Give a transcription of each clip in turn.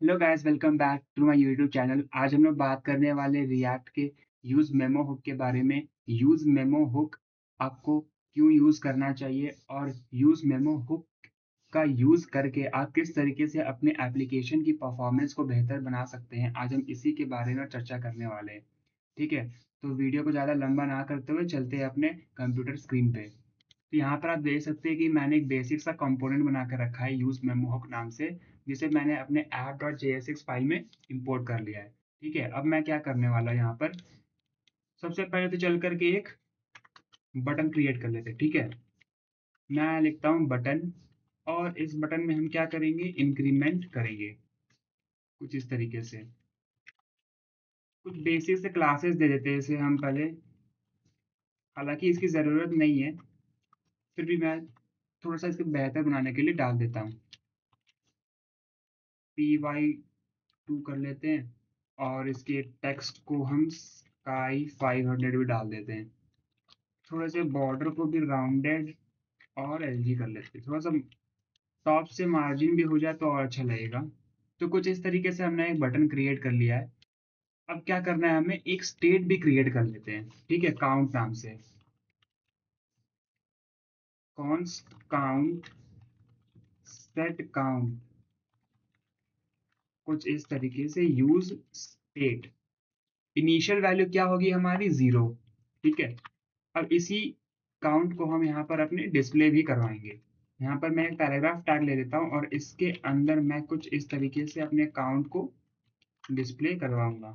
Hello guys, welcome back to my YouTube channel. आज हम लोग बात करने वाले रिएक्ट के यूज मेमो हुक के बारे में। यूज मेमो हुक आपको क्यों यूज करना चाहिए और यूज मेमो हुक का यूज करके आप किस तरीके से अपने एप्लीकेशन की परफॉर्मेंस को बेहतर बना सकते हैं। आज हम इसी के बारे में चर्चा करने वाले हैं। ठीक है, तो वीडियो को ज़्यादा लंबा ना करते हुए चलते हैं अपने कंप्यूटर स्क्रीन पे। तो यहाँ पर आप देख सकते हैं कि मैंने एक बेसिक सा कंपोनेंट बना कर रखा है यूज मेमो हुक नाम से, जिसे मैंने अपने app.jsx फाइल में इंपोर्ट कर लिया है। ठीक है, अब मैं क्या करने वाला यहाँ पर, सबसे पहले तो चल करके एक बटन क्रिएट कर लेते हैं। ठीक है, मैं लिखता हूँ बटन, और इस बटन में हम क्या करेंगे, इंक्रीमेंट करेंगे कुछ इस तरीके से। कुछ बेसिक से क्लासेस दे देते हैं इसे हम पहले, हालांकि इसकी ज़रूरत नहीं है, फिर भी मैं थोड़ा सा इसको बेहतर बनाने के लिए डाल देता हूँ। py2 कर लेते हैं, और इसके टेक्स्ट को हम स्काई 500 भी डाल देते हैं। थोड़ा से बॉर्डर को भी राउंडेड और एलजी कर लेते हैं। थोड़ा सा टॉप से मार्जिन भी हो जाए तो और अच्छा लगेगा। तो कुछ इस तरीके से हमने एक बटन क्रिएट कर लिया है। अब क्या करना है, हमें एक स्टेट भी क्रिएट कर लेते हैं। ठीक है, काउंट नाम से, कॉन्स्ट काउंट सेट काउंट, कुछ इस तरीके से यूज स्टेट। इनिशियल वैल्यू क्या होगी हमारी, 0। ठीक है, अब इसी काउंट को हम यहाँ पर अपने डिस्प्ले भी करवाएंगे। यहाँ पर मैं एक पैराग्राफ टैग ले लेता हूँ और इसके अंदर मैं कुछ इस तरीके से अपने काउंट को डिस्प्ले करवाऊंगा,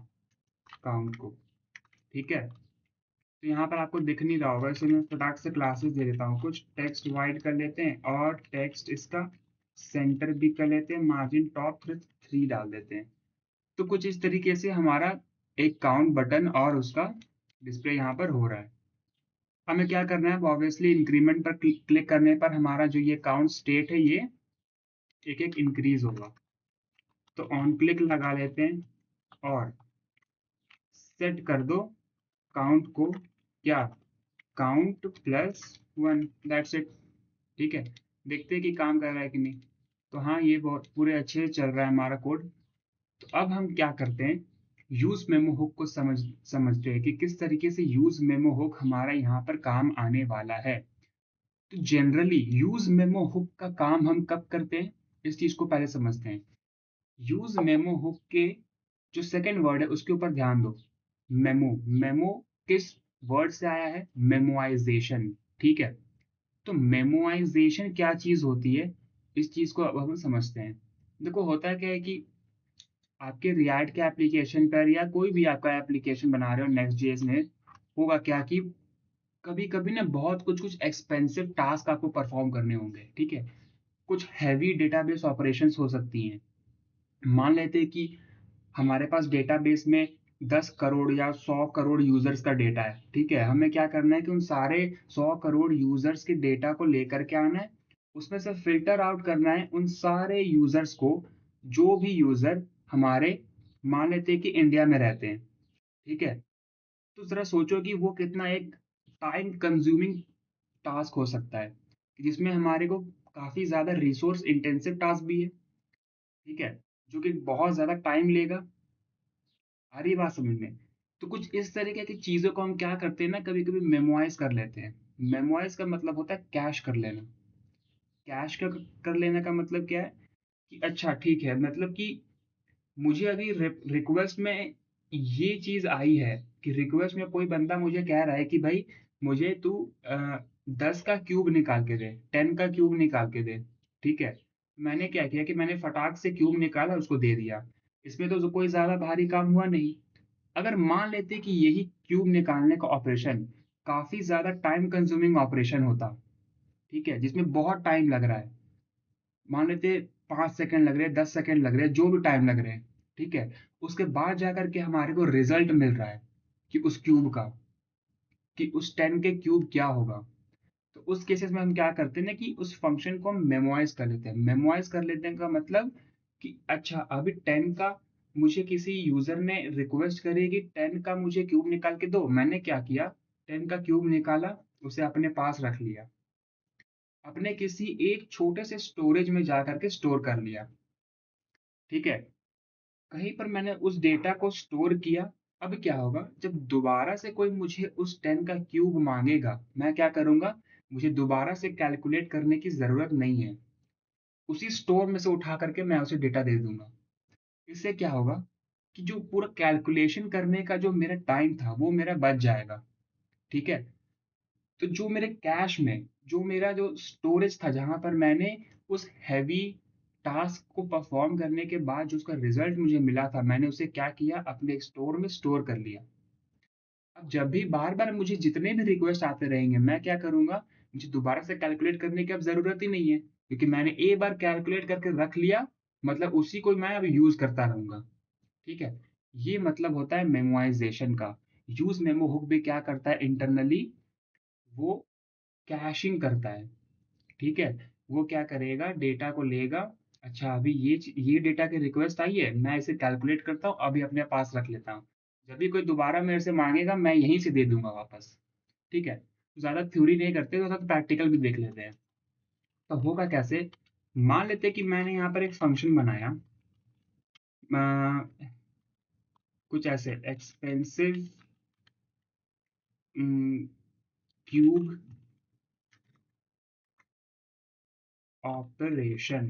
काउंट को। ठीक है, तो यहाँ पर आपको दिख नहीं रहा होगा, इसलिए मैं फटाक से क्लासेस दे देता हूँ। कुछ टेक्स्ट वाइड कर लेते हैं और टेक्स्ट इसका सेंटर भी कर लेते हैं, मार्जिन टॉप 3 डाल देते हैं। तो कुछ इस तरीके से हमारा एक काउंट बटन और उसका डिस्प्ले यहाँ पर हो रहा है। हमें क्या करना है, ऑब्वियसली इंक्रीमेंट पर क्लिक करने पर हमारा जो ये काउंट स्टेट है ये एक एक इंक्रीज होगा। तो ऑन क्लिक लगा लेते हैं और सेट कर दो काउंट को, क्या, काउंट +1, दैट्स इट। ठीक है, देखते हैं कि काम कर रहा है कि नहीं। तो हाँ, ये बहुत पूरे अच्छे से चल रहा है हमारा कोड। तो अब हम क्या करते हैं, यूज मेमो हुक को समझते हैं कि किस तरीके से यूज मेमो हुक हमारा यहाँ पर काम आने वाला है। तो जनरली यूज मेमो हुक का काम हम कब करते हैं, इस चीज को पहले समझते हैं। यूज मेमो हुक के जो सेकंड वर्ड है उसके ऊपर ध्यान दो। मेमो, मेमो किस वर्ड से आया है, मेमोआइजेशन। ठीक है, तो मेमोआइजेशन क्या चीज होती है, इस चीज को अब हम समझते हैं। देखो, होता क्या है कि आपके रिएक्ट के एप्लीकेशन पर या कोई भी आपका एप्लीकेशन बना रहे हो नेक्स्ट जेएस में, होगा क्या कि कभी कभी ना बहुत कुछ कुछ एक्सपेंसिव टास्क आपको परफॉर्म करने होंगे। ठीक है, कुछ हैवी डेटाबेस ऑपरेशंस हो सकती हैं। मान लेते हैं कि हमारे पास डेटाबेस में 10 करोड़ या 100 करोड़ यूजर्स का डेटा है। ठीक है, हमें क्या करना है कि उन सारे 100 करोड़ यूजर्स के डेटा को लेकर के आना है, उसमें से फिल्टर आउट करना है उन सारे यूजर्स को, जो भी यूजर हमारे, मान लेते हैं कि इंडिया में रहते हैं। ठीक है, तो जरा सोचो कि वो कितना एक टाइम कंज्यूमिंग टास्क हो सकता है, जिसमें हमारे को काफी ज्यादा रिसोर्स इंटेंसिव टास्क भी है। ठीक है, जो कि बहुत ज्यादा टाइम लेगा। आ रही बात समझ में। तो कुछ इस तरीके की चीजों को हम क्या करते हैं ना, कभी कभी मेमोराइज कर लेते हैं। मेमोराइज का मतलब होता है कैश कर लेना। कैश का कर लेने का मतलब क्या है कि अच्छा ठीक है, मतलब कि मुझे अभी रिक्वेस्ट में ये चीज आई है कि रिक्वेस्ट में कोई बंदा मुझे कह रहा है कि भाई मुझे तू 10 का क्यूब निकाल के दे, 10 का क्यूब निकाल के दे। ठीक है, मैंने क्या किया कि मैंने फटाक से क्यूब निकाला, उसको दे दिया। इसमें तो कोई ज्यादा भारी काम हुआ नहीं। अगर मान लेते कि यही क्यूब निकालने का ऑपरेशन काफी ज्यादा टाइम कंज्यूमिंग ऑपरेशन होता, ठीक है, जिसमें बहुत टाइम लग रहा है, मान लेते 5 सेकंड लग रहे हैं, 10 सेकंड लग रहे हैं, जो भी टाइम लग रहे हैं। ठीक है, उसके बाद जाकर के हमारे को रिजल्ट मिल रहा है कि उस क्यूब का, कि उस 10 के क्यूब क्या होगा। तो उस केसेस में हम क्या करते हैं ना कि उस फंक्शन को हम मेमोराइज कर लेते हैं। मेमोराइज कर लेते हैं का मतलब कि अच्छा अभी 10 का, मुझे किसी यूजर ने रिक्वेस्ट करी कि 10 का मुझे क्यूब निकाल के दो, मैंने क्या किया, 10 का क्यूब निकाला, उसे अपने पास रख लिया, अपने किसी एक छोटे से स्टोरेज में जा करके स्टोर कर लिया। ठीक है, कहीं पर मैंने उस डेटा को स्टोर किया। अब क्या होगा, जब दोबारा से कोई मुझे उस 10 का क्यूब मांगेगा, मैं क्या करूंगा, मुझे दोबारा से कैलकुलेट करने की जरूरत नहीं है, उसी स्टोर में से उठा करके मैं उसे डेटा दे दूंगा। इससे क्या होगा कि जो पूरा कैलकुलेशन करने का जो मेरा टाइम था वो मेरा बच जाएगा। ठीक है। तो जो मेरे कैश में, जो मेरा जो स्टोरेज था जहां पर मैंने उस हैवी टास्क को परफॉर्म करने के बाद जो उसका रिजल्ट मुझे मिला था, मैंने उसे क्या किया, अपने एक स्टोर में स्टोर कर लिया। अब जब भी बार बार मुझे जितने भी रिक्वेस्ट आते रहेंगे, मैं क्या करूंगा, मुझे दोबारा से कैलकुलेट करने की अब जरूरत ही नहीं है, क्योंकि मैंने एक बार कैलकुलेट करके रख लिया, मतलब उसी को मैं अब यूज करता रहूंगा। ठीक है। ये मतलब होता है मेमोराइजेशन का। यूज मेमो हुक भी क्या करता है इंटरनली, वो कैशिंग करता है। ठीक है। वो क्या करेगा, डेटा को लेगा। अच्छा, अभी ये डेटा की रिक्वेस्ट आई है, मैं इसे कैलकुलेट करता हूँ, अभी अपने पास रख लेता हूँ। जब भी कोई दोबारा मेरे से मांगेगा, मैं यहीं से दे दूंगा वापस। ठीक है। तो ज्यादा थ्योरी नहीं करते, तो प्रैक्टिकल भी देख लेते हैं। तो होगा कैसे, मान लेते हैं कि मैंने यहाँ पर एक फंक्शन बनाया, कुछ ऐसे एक्सपेंसिव क्यूब ऑपरेशन,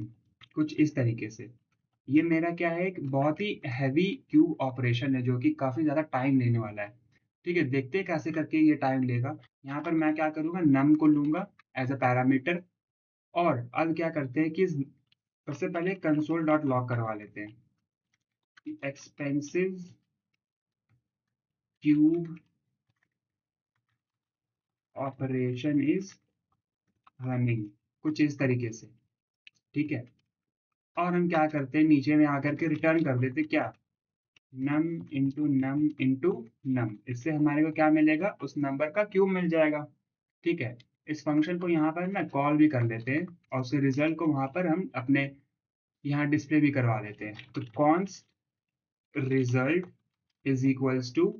कुछ इस तरीके से। ये मेरा क्या है, एक बहुत ही हैवी क्यूब ऑपरेशन है जो कि काफी ज्यादा टाइम लेने वाला है। ठीक है, देखते हैं कैसे करके ये टाइम लेगा। यहाँ पर मैं क्या करूंगा, नम को लूंगा एज अ पैरामीटर। और अब क्या करते हैं कि सबसे पहले कंसोल डॉट लॉग करवा लेते हैं, expensive cube operation is running, कुछ इस तरीके से। ठीक है। और हम क्या करते हैं, नीचे में आकर के रिटर्न कर देते क्या, नम इंटू नम इंटू नम। इससे हमारे को क्या मिलेगा, उस नंबर का क्यूब मिल जाएगा। ठीक है। इस फंक्शन को यहाँ पर ना कॉल भी कर लेते हैं, और उसके रिजल्ट को वहां पर हम अपने यहाँ डिस्प्ले भी करवा देते हैं। तो cons result is equals too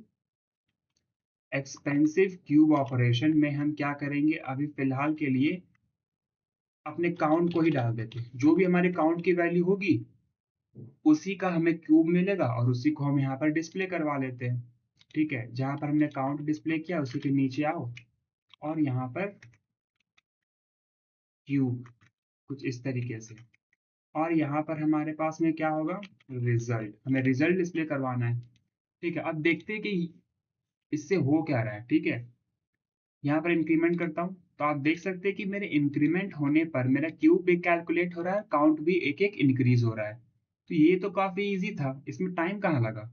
expensive cube operation में हम क्या करेंगे, अभी फिलहाल के लिए अपने काउंट को ही डाल देते हैं। जो भी हमारे काउंट की वैल्यू होगी, उसी का हमें क्यूब मिलेगा, और उसी को हम यहाँ पर डिस्प्ले करवा लेते हैं। ठीक है। जहां पर हमने काउंट डिस्प्ले किया, उसी के नीचे आओ, और यहाँ पर क्यूब, कुछ इस तरीके से। और यहाँ पर हमारे पास में क्या होगा, रिजल्ट, हमें रिजल्ट डिस्प्ले करवाना है। ठीक है। अब देखते हैं कि इससे हो क्या रहा है। ठीक है। यहाँ पर इंक्रीमेंट करता हूँ, तो आप देख सकते हैं कि मेरे इंक्रीमेंट होने पर मेरा क्यूब भी कैलकुलेट हो रहा है, काउंट भी एक एक इंक्रीज हो रहा है। तो ये तो काफी इजी था, इसमें टाइम कहाँ लगा।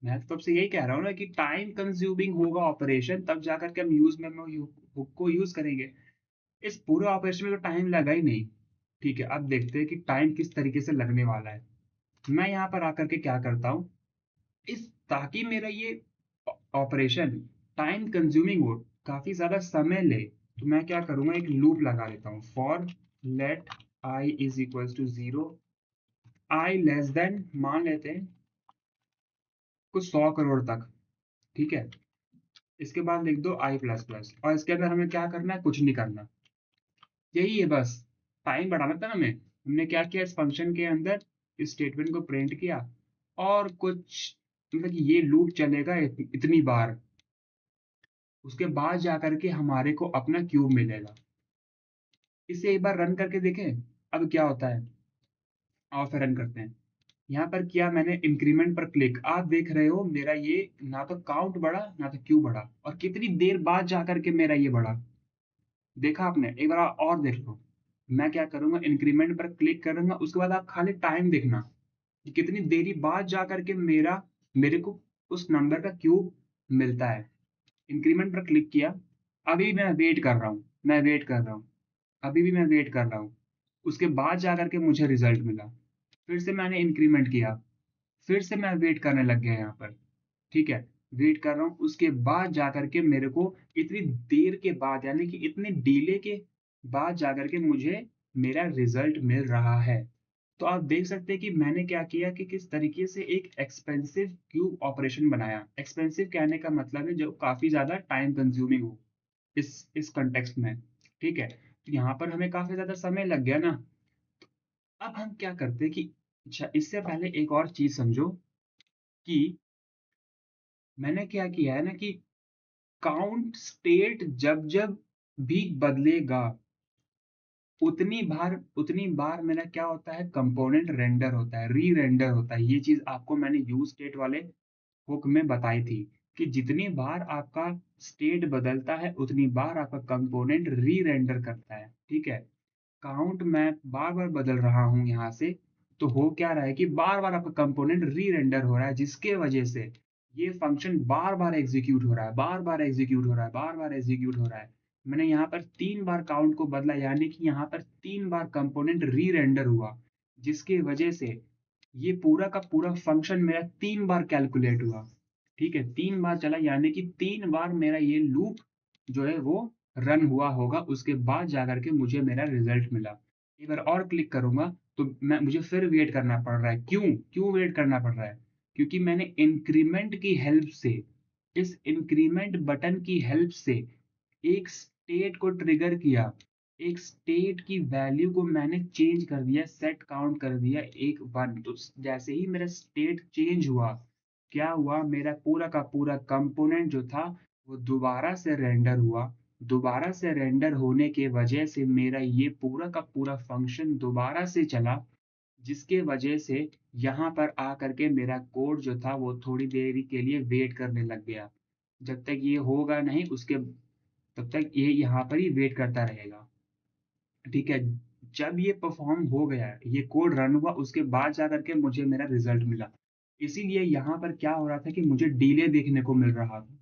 मैं तो तब से यही कह रहा हूँ ना कि टाइम कंज्यूमिंग होगा ऑपरेशन, तब जाकर के हम यूज मेमो हुक को यूज करेंगे। इस पूरे ऑपरेशन में तो टाइम लगा ही नहीं। ठीक है। अब देखते हैं कि टाइम किस तरीके से लगने वाला है। मैं यहाँ पर आकर के क्या करता हूँ, इस ताकि मेरा ये ऑपरेशन टाइम कंज्यूमिंग हो, काफी ज्यादा समय ले, तो मैं क्या करूंगा, एक लूप लगा लेता हूँ, for let I is equal to 0, I less than मान लेते हैं कुछ 100 करोड़ तक। ठीक है। इसके बाद लिख दो आई प्लस प्लस, और इसके अंदर हमें क्या करना है, कुछ नहीं करना। यही है बस। टाइम बढ़ाना था ना हमें, हमने क्या किया, इस फंक्शन के अंदर इस स्टेटमेंट को प्रिंट किया, और कुछ मतलब कि ये लूप चलेगा इतनी बार, उसके बाद जाकर के हमारे को अपना क्यूब मिलेगा। इसे एक बार रन करके देखें, अब क्या होता है। और फिर रन करते हैं। यहाँ पर किया मैंने, इंक्रीमेंट पर क्लिक, आप देख रहे हो मेरा ये ना तो काउंट बढ़ा ना तो क्यूब बढ़ा, और कितनी देर बाद जाकर के मेरा ये बढ़ा। देखा आपने, एक बार और देख लो। मैं क्या करूंगा, इंक्रीमेंट पर क्लिक करूंगा, उसके बाद आप खाली टाइम देखना कि कितनी देरी बाद जाकर के मेरे को उस नंबर का क्यूब मिलता है। इंक्रीमेंट पर क्लिक किया, अभी मैं वेट कर रहा हूँ, मैं वेट कर रहा हूँ, अभी भी मैं वेट कर रहा हूँ। उसके बाद जाकर के मुझे रिजल्ट मिला। फिर से मैंने इंक्रीमेंट किया, फिर से मैं वेट करने लग गया यहाँ पर। ठीक है। वेट कर रहा हूँ, उसके बाद जाकर के मेरे को इतनी देर के बाद, यानी कि इतने डिले के बाद जाकर के मुझे मेरा रिजल्ट मिल रहा है। तो आप देख सकते हैं कि मैंने क्या किया, कि किस तरीके से एक एक्सपेंसिव क्यूब ऑपरेशन बनाया। एक्सपेंसिव कहने का मतलब है जो काफी ज्यादा टाइम कंज्यूमिंग हो इस कंटेक्स्ट में। ठीक है। तो यहाँ पर हमें काफी ज्यादा समय लग गया ना। अब हम क्या करते हैं कि अच्छा, इससे पहले एक और चीज समझो कि मैंने क्या किया है ना कि काउंट स्टेट जब जब भी बदलेगा उतनी बार मेरा क्या होता है, कंपोनेंट रेंडर होता है, री रेंडर होता है। ये चीज आपको मैंने यूज स्टेट वाले हुक में बताई थी कि जितनी बार आपका स्टेट बदलता है उतनी बार आपका कंपोनेंट री रेंडर करता है। ठीक है, काउंट मैं बार बार बदल रहा हूँ यहाँ से, तो हो क्या रहा है कि बार बार आपका कंपोनेंट री रेंडर हो रहा है, जिसके वजह से ये फंक्शन बार बार एग्जीक्यूट हो रहा है, बार बार एग्जीक्यूट हो रहा है, बार बार एग्जीक्यूट हो रहा है। मैंने यहाँ पर 3 बार काउंट को बदला, यानी कि यहाँ पर 3 बार कंपोनेंट री रेंडर हुआ, जिसके वजह से ये पूरा का पूरा फंक्शन मेरा 3 बार कैलकुलेट हुआ। ठीक है, 3 बार चला, यानी कि 3 बार मेरा ये लूप जो है वो रन हुआ होगा, उसके बाद जाकर के मुझे मेरा रिजल्ट मिला। एक बार और क्लिक करूंगा तो मैं मुझे फिर वेट करना पड़ रहा है। क्यों क्यों वेट करना पड़ रहा है? क्योंकि मैंने इंक्रीमेंट की हेल्प से, इस इंक्रीमेंट बटन की हेल्प से एक स्टेट को ट्रिगर किया, एक स्टेट की वैल्यू को मैंने चेंज कर दिया, सेट काउंट कर दिया 1 1। तो जैसे ही मेरा स्टेट चेंज हुआ, क्या हुआ, मेरा पूरा का पूरा कंपोनेंट जो था वो दोबारा से रेंडर हुआ। दोबारा से रेंडर होने के वजह से मेरा ये पूरा का पूरा फंक्शन दोबारा से चला, जिसके वजह से यहाँ पर आकर के मेरा कोड जो था वो थोड़ी देरी के लिए वेट करने लग गया। जब तक ये होगा नहीं उसके तब तक ये यहाँ पर ही वेट करता रहेगा। ठीक है, जब ये परफॉर्म हो गया, ये कोड रन हुआ, उसके बाद जाकर के मुझे मेरा रिजल्ट मिला। इसीलिए यहाँ पर क्या हो रहा था कि मुझे डिले देखने को मिल रहा था।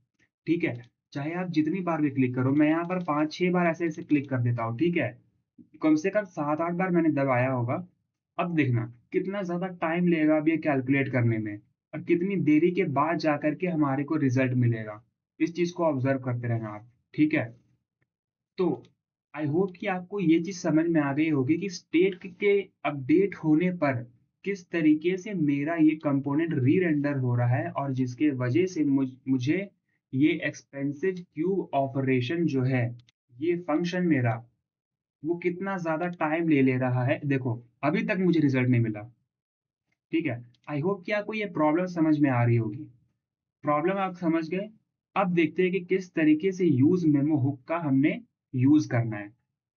ठीक है, चाहे आप जितनी बार भी क्लिक करो, मैं यहाँ पर 5 6 बार ऐसे ऐसे क्लिक कर देता हूँ। ठीक है, कम से कम 7 8 बार मैंने दबाया होगा। अब देखना कितना ज्यादा टाइम लेगा अब ये कैलकुलेट करने में, और कितनी देरी के बाद जाकर के हमारे को रिजल्ट मिलेगा। इस चीज को ऑब्जर्व करते रहना आप। ठीक है, तो आई होप कि आपको ये चीज समझ में आ गई होगी कि स्टेट के अपडेट होने पर किस तरीके से मेरा ये कंपोनेंट री रेंडर हो रहा है, और जिसके वजह से मुझे ये एक्सपेंसिव क्यूब ऑपरेशन जो है, ये फंक्शन मेरा वो कितना ज्यादा टाइम ले ले रहा है। देखो, अभी तक मुझे रिजल्ट नहीं मिला। ठीक है, आई होप कि आपको ये प्रॉब्लम समझ में आ रही होगी। प्रॉब्लम आप समझ गए। अब देखते हैं कि किस तरीके से यूज मेमो हुक का हमने यूज करना है।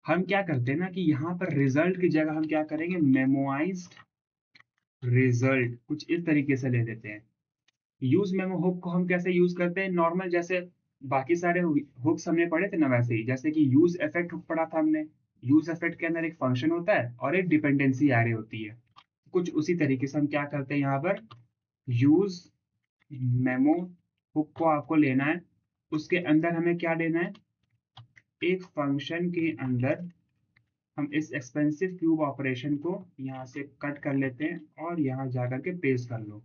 हम क्या करते हैं ना कि यहाँ पर रिजल्ट की जगह हम क्या करेंगे, मेमोइज्ड रिजल्ट कुछ इस तरीके से ले लेते हैं। यूज मेमो हुक को हम कैसे यूज करते हैं, नॉर्मल जैसे बाकी सारे हुक्स हमने पढ़े थे ना, वैसे ही जैसे कि यूज इफेक्ट हुक पढ़ा था हमने। यूज इफेक्ट के अंदर एक फंक्शन होता है और एक डिपेंडेंसी एरे होती है। कुछ उसी तरीके से हम क्या करते हैं यहाँ पर, यूज मेमो हुक को आपको लेना है। उसके अंदर हमें क्या लेना है, एक फंक्शन के अंदर हम इस एक्सपेंसिव क्यूब ऑपरेशन को यहाँ से कट कर लेते हैं और यहाँ जाकर के पेस्ट कर लो।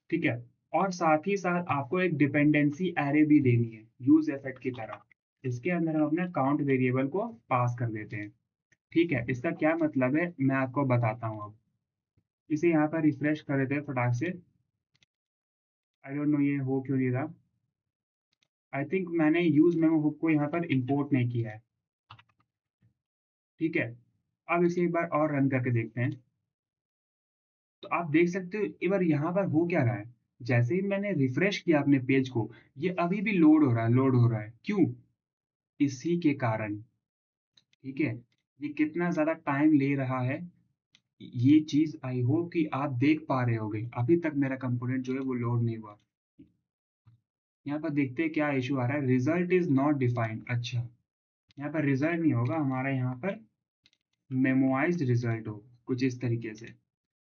ठीक है, और साथ ही साथ आपको एक डिपेंडेंसी एरे भी देनी है यूज इफेक्ट की तरह। इसके अंदर हम अपने काउंट वेरिएबल को पास कर देते हैं। ठीक है, इसका क्या मतलब है मैं आपको बताता हूँ। अब इसे यहाँ पर रिफ्रेश कर देते हैं फटाक से। आई डोंट नो ये हो क्यों नहीं रहा। आई थिंक मैंने यूज मेमो हुक को यहाँ पर इंपोर्ट नहीं किया है। ठीक है, अब इसे एक बार और रन करके देखते हैं। तो आप देख सकते हो एक बार यहाँ पर हो क्या रहा है। जैसे ही मैंने रिफ्रेश किया अपने पेज को, ये अभी भी लोड हो रहा है, लोड हो रहा है। क्यों? इसी के कारण। ठीक है, ये कितना ज्यादा टाइम ले रहा है, ये चीज आई होप कि आप देख पा रहे होगे। अभी तक मेरा कंपोनेंट जो है वो लोड नहीं हुआ। यहाँ पर देखते हैं क्या इशू आ रहा है, रिजल्ट इज नॉट डिफाइंड। अच्छा, यहाँ पर रिजल्ट नहीं होगा हमारा, यहाँ पर मेमोइज्ड रिजल्ट होगा कुछ इस तरीके से।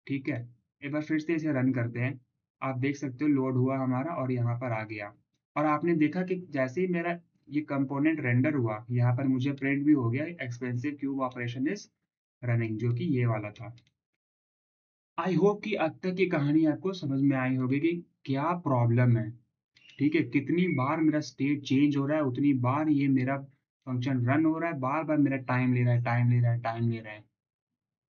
ठीक है, एक बार फिर से इसे रन करते हैं। आप देख सकते हो लोड हुआ हमारा और यहाँ पर आ गया। और आपने देखा कि जैसे ही मेरा ये कंपोनेंट रेंडर हुआ, यहाँ पर मुझे प्रिंट भी हो गया expensive cube operation is running, जो कि ये वाला था। आई होप कि अब तक की कहानी आपको समझ में आई होगी कि क्या प्रॉब्लम है। ठीक है, कितनी बार मेरा स्टेट चेंज हो रहा है उतनी बार ये मेरा फंक्शन रन हो रहा है, बार बार मेरा टाइम ले रहा है, टाइम ले रहा है, टाइम ले रहा है।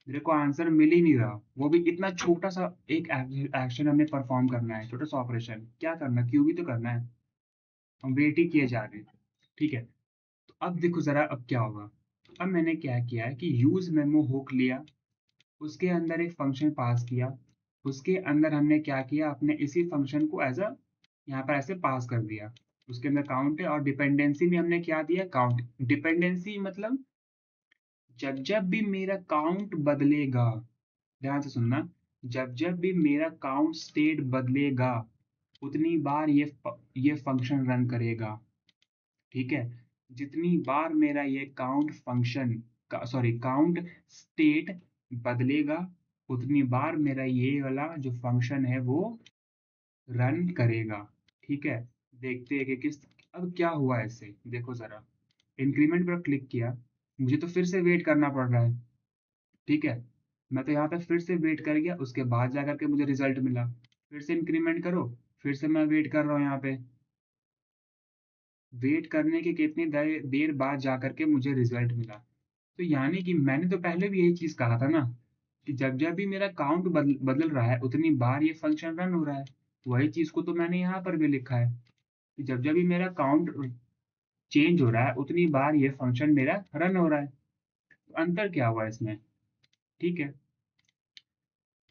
मेरे को आंसर मिल ही नहीं रहा, वो भी इतना छोटा सा एक एक्शन हमें परफॉर्म करना है, छोटा सा ऑपरेशन क्या करना, क्यों भी तो करना है। हम वेट ही किए जा रहे हैं। ठीक है, तो अब देखो जरा अब क्या होगा। अब मैंने क्या किया है कि यूज मेमो हुक लिया, उसके अंदर एक फंक्शन पास किया, उसके अंदर हमने क्या किया, अपने इसी फंक्शन को एज अ यहाँ पर ऐसे पास कर दिया। उसके अंदर काउंट है और डिपेंडेंसी में हमने क्या दिया, काउंट। डिपेंडेंसी मतलब जब जब भी मेरा काउंट बदलेगा, ध्यान से सुनना, जब जब भी मेरा काउंट स्टेट बदलेगा उतनी बार ये फंक्शन रन करेगा। ठीक है, जितनी बार मेरा ये काउंट फंक्शन काउंट स्टेट बदलेगा उतनी बार मेरा ये वाला जो फंक्शन है वो रन करेगा। ठीक है, देखते हैं कि किस, अब क्या हुआ ऐसे, देखो जरा, इंक्रीमेंट पर क्लिक किया, मुझे तो फिर से वेट करना पड़ रहा है। ठीक है, मैं तो यहाँ पे फिर से वेट कर गया, उसके बाद जाकर के मुझे रिजल्ट मिला। फिर से इंक्रीमेंट करो, फिर से मैं वेट कर रहा हूँ यहाँ पे, वेट करने के कितनी देर बाद जाकर के मुझे रिजल्ट मिला। तो यानी कि मैंने तो पहले भी यही चीज कहा था ना, कि जब जब भी मेरा काउंट बदल रहा है उतनी बार ये फंक्शन रन हो रहा है। वही चीज को तो मैंने यहाँ पर भी लिखा है कि जब जब भी मेरा काउंट चेंज हो रहा है उतनी बार ये फंक्शन मेरा रन हो रहा है। तो अंतर क्या हुआ इसमें? ठीक है,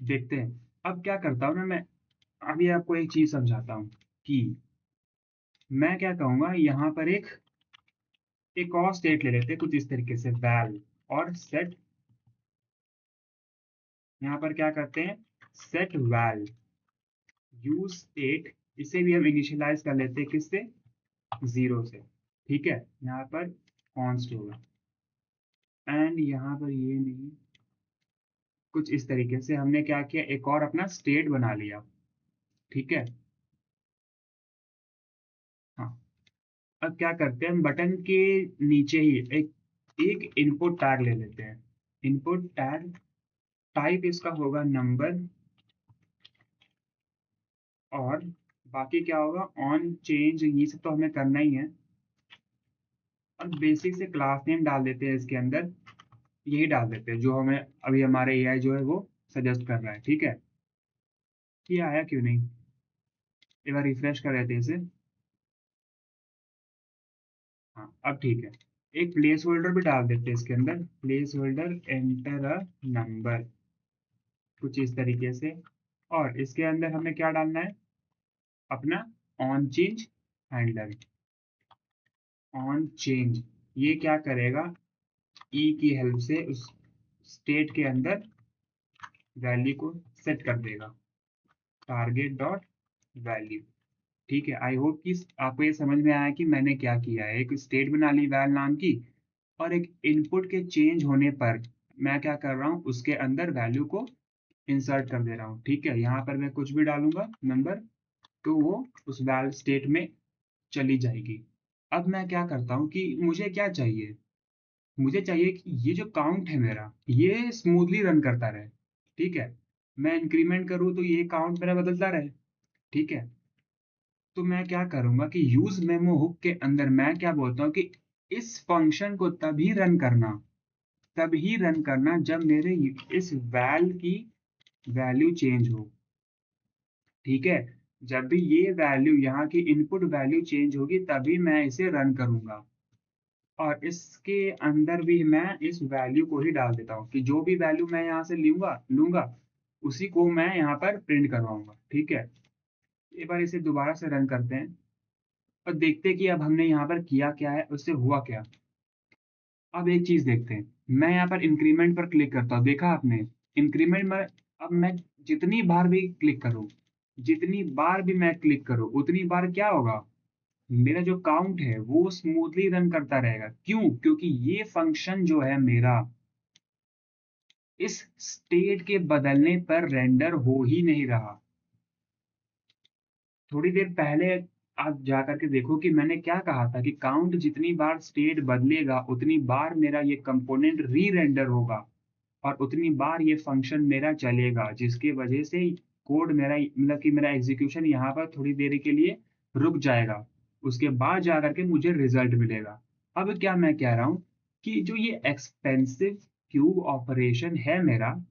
देखते हैं। अब क्या करता हूँ ना मैं, अभी आपको एक चीज समझाता हूँ कि मैं क्या कहूंगा, यहाँ पर एक और स्टेट ले लेते हैं कुछ इस तरीके से, वैल और सेट। यहाँ पर क्या करते हैं, सेट वैल यूज स्टेट, इसे भी हम इनिशियलाइज कर लेते हैं किससे, 0 से। ठीक है, यहाँ पर कॉन्स्ट होगा एंड यहाँ पर ये नहीं, कुछ इस तरीके से हमने क्या किया, एक और अपना स्टेट बना लिया। ठीक है, हाँ। अब क्या करते हैं, हम बटन के नीचे ही एक एक इनपुट टैग ले लेते हैं। इनपुट टैग टाइप इसका होगा नंबर, और बाकी क्या होगा, ऑन चेंज, ये सब तो हमें करना ही है। और बेसिक से क्लास नेम डाल देते हैं इसके अंदर, यही डाल देते हैं जो हमें अभी हमारे एआई जो है वो सजेस्ट कर रहा है। ठीक है, ये आया क्यों नहीं, एक बार रिफ्रेश कर देते हैं इसे। हाँ, अब ठीक है। एक प्लेस होल्डर भी डाल देते हैं इसके अंदर, place holder enter a number, कुछ इस तरीके से। और इसके अंदर हमें क्या डालना है, अपना on change handler. On change ये क्या करेगा, ई की हेल्प से उस स्टेट के अंदर वैल्यू को सेट कर देगा, टारगेट डॉट वैल्यू। ठीक है, आई होप कि आपको ये समझ में आया कि मैंने क्या किया है, एक स्टेट बना ली वैल नाम की, और एक इनपुट के चेंज होने पर मैं क्या कर रहा हूँ, उसके अंदर वैल्यू को इंसर्ट कर दे रहा हूँ। ठीक है, यहाँ पर मैं कुछ भी डालूंगा नंबर, तो वो उस वैल स्टेट में चली जाएगी। अब मैं क्या करता हूँ कि मुझे क्या चाहिए, मुझे चाहिए कि ये जो काउंट है मेरा ये स्मूथली रन करता रहे। ठीक है, मैं इंक्रीमेंट करूँ तो ये काउंट मेरा बदलता रहे। ठीक है, तो मैं क्या करूंगा कि यूज मेमो हुक के अंदर मैं क्या बोलता हूँ कि इस फंक्शन को तभी रन करना जब मेरे इस वैल की वैल्यू चेंज हो। ठीक है, जब भी ये वैल्यू यहाँ की इनपुट वैल्यू चेंज होगी तभी मैं इसे रन करूंगा। और इसके अंदर भी मैं इस वैल्यू को ही डाल देता हूँ कि जो भी वैल्यू मैं यहाँ से लूंगा लूंगा उसी को मैं यहाँ पर प्रिंट करवाऊंगा। ठीक है, एक बार इसे दोबारा से रन करते हैं और देखते हैं कि अब हमने यहाँ पर किया क्या है, उससे हुआ क्या। अब एक चीज देखते हैं, मैं यहाँ पर इंक्रीमेंट पर क्लिक करता हूँ, देखा आपने, इंक्रीमेंट में अब मैं जितनी बार भी क्लिक करूँ, जितनी बार भी मैं क्लिक करूँ उतनी बार क्या होगा, मेरा जो काउंट है वो स्मूथली रन करता रहेगा। क्यों? क्योंकि ये फंक्शन जो है मेरा इस स्टेट के बदलने पर रेंडर हो ही नहीं रहा। थोड़ी देर पहले आप जा करके देखो कि मैंने क्या कहा था कि काउंट जितनी बार स्टेट बदलेगा उतनी बार मेरा ये कंपोनेंट री रेंडर होगा और उतनी बार ये फंक्शन मेरा चलेगा, जिसकी वजह से कोड मेरा मतलब कि मेरा एग्जीक्यूशन यहाँ पर थोड़ी देर के लिए रुक जाएगा, उसके बाद जा करके मुझे रिजल्ट मिलेगा। अब क्या मैं कह रहा हूँ कि जो ये एक्सपेंसिव क्यूब ऑपरेशन है मेरा,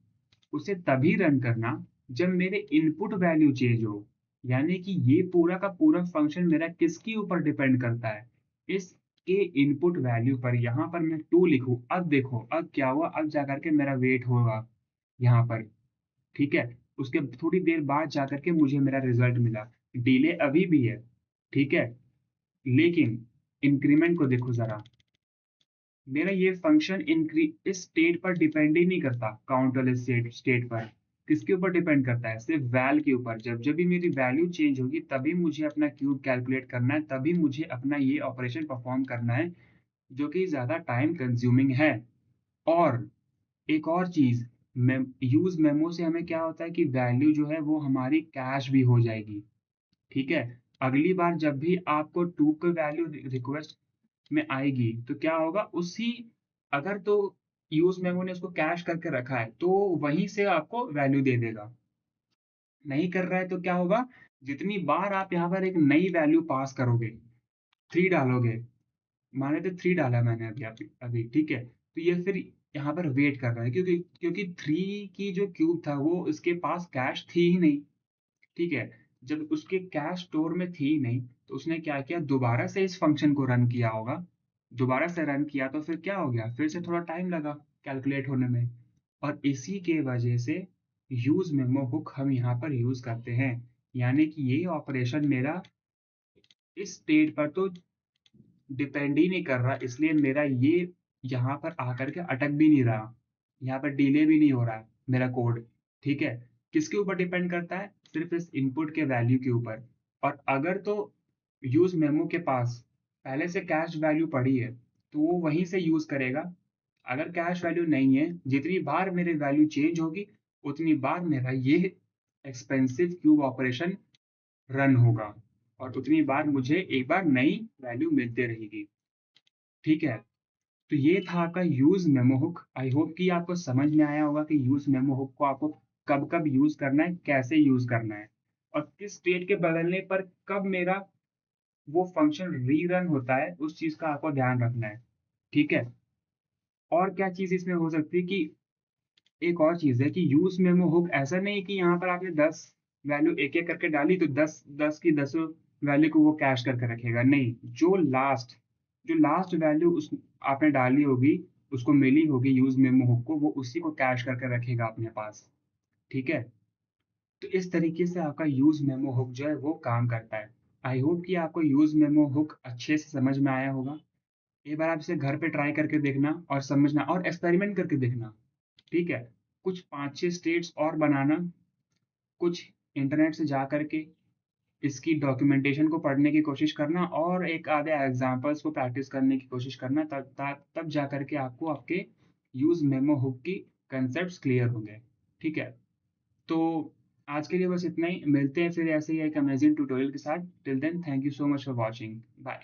उसे तभी रन करना जब मेरे इनपुट वैल्यू चेंज हो। यानी कि ये पूरा का पूरा फंक्शन मेरा किसके ऊपर डिपेंड करता है, इसके इनपुट वैल्यू पर। यहाँ पर मैं 2 लिखूं, अब देखो अब क्या हुआ, अब जाकर के मेरा वेट होगा, यहाँ पर, ठीक है। उसके थोड़ी देर बाद जा करके मुझे मेरा रिजल्ट मिला। डिले अभी भी है, ठीक है, लेकिन इंक्रीमेंट को देखो जरा। मेरा ये फंक्शन इंक्री इस स्टेट पर डिपेंड ही नहीं करता, काउंट वाले स्टेट पर। किसके ऊपर डिपेंड करता है? सिर्फ वैल के ऊपर। जब जब भी मेरी वैल्यू चेंज होगी तभी मुझे अपना क्यूब कैलकुलेट करना है, तभी मुझे अपना ये ऑपरेशन परफॉर्म करना है, जो कि ज़्यादा टाइम कंज्यूमिंग है। और एक और चीज़, यूज़ मेमो से हमें क्या होता है कि वैल्यू जो है वो हमारी कैश भी हो जाएगी, ठीक है। अगली बार जब भी आपको टू की वैल्यू रिक्वेस्ट में आएगी तो क्या होगा, उसी, अगर तो यूज मेमो ने उसको कैश करके रखा है तो वहीं से आपको वैल्यू दे देगा। नहीं कर रहा है तो क्या होगा, जितनी बार आप यहाँ पर एक नई वैल्यू पास करोगे, 3 डालोगे, मान लेते 3 डाला मैंने अभी अभी, ठीक है, तो ये फिर यहाँ पर वेट कर रहा है, क्योंकि क्योंकि 3 की जो क्यूब था वो इसके पास कैश थी ही नहीं, ठीक है। जब उसके कैश स्टोर में थी नहीं, तो उसने क्या किया, दोबारा से इस फंक्शन को रन किया होगा। दोबारा से रन किया तो फिर क्या हो गया, फिर से थोड़ा टाइम लगा कैलकुलेट होने में। और इसी के वजह से यूज मेमो हुक हम यहाँ पर यूज करते हैं। यानी कि ये ऑपरेशन मेरा इस स्टेट पर तो डिपेंड ही नहीं कर रहा, इसलिए मेरा ये यहाँ पर आकर के अटक भी नहीं रहा, यहाँ पर डिले भी नहीं हो रहा है मेरा कोड, ठीक है। किसके ऊपर डिपेंड करता है? सिर्फ इस इनपुट के वैल्यू के ऊपर। और अगर तो यूज मेमो के पास पहले से कैश वैल्यू पड़ी है तो वो वहीं से यूज करेगा। अगर कैश वैल्यू नहीं है, जितनी बार मेरी वैल्यू चेंज होगी उतनी बार मेरा ये एक्सपेंसिव क्यूब ऑपरेशन रन होगा, और उतनी बार मुझे एक बार नई वैल्यू मिलती रहेगी, ठीक है। तो ये था आपका use memo hook. I hope कि आपको समझ में आया होगा कि यूज मेमो हुक को आपको कब कब यूज करना है, कैसे यूज करना है, और किस स्टेट के बदलने पर कब मेरा वो फंक्शन रीरन होता है, उस चीज का आपको ध्यान रखना है, ठीक है। और क्या चीज इसमें हो सकती है कि एक और चीज है कि यूज मेमो हुक ऐसा नहीं कि यहाँ पर आपने 10 वैल्यू एक एक करके डाली तो 10 की 10 वैल्यू को वो कैश करके रखेगा, नहीं। जो लास्ट वैल्यू उस आपने डाली होगी, उसको मिली होगी यूज मेमो हुक को, वो उसी को कैश करके रखेगा अपने पास, ठीक है। तो इस तरीके से आपका यूज मेमो हुक जो है वो काम करता है। आई होप कि आपको यूज मेमो हुक अच्छे से समझ में आया होगा। एक बार आप इसे घर पे ट्राई करके देखना और समझना और एक्सपेरिमेंट करके देखना, ठीक है। कुछ 5-6 स्टेट्स और बनाना, कुछ इंटरनेट से जा करके इसकी डॉक्यूमेंटेशन को पढ़ने की कोशिश करना, और एक आधे एग्जांपल्स को प्रैक्टिस करने की कोशिश करना, तब जा करके आपको आपके यूज मेमो हुक की कंसेप्ट्स क्लियर होंगे, ठीक है। तो आज के लिए बस इतना ही, मिलते हैं फिर ऐसे ही एक अमेजिंग ट्यूटोरियल के साथ। Till then, thank you so much for watching, bye.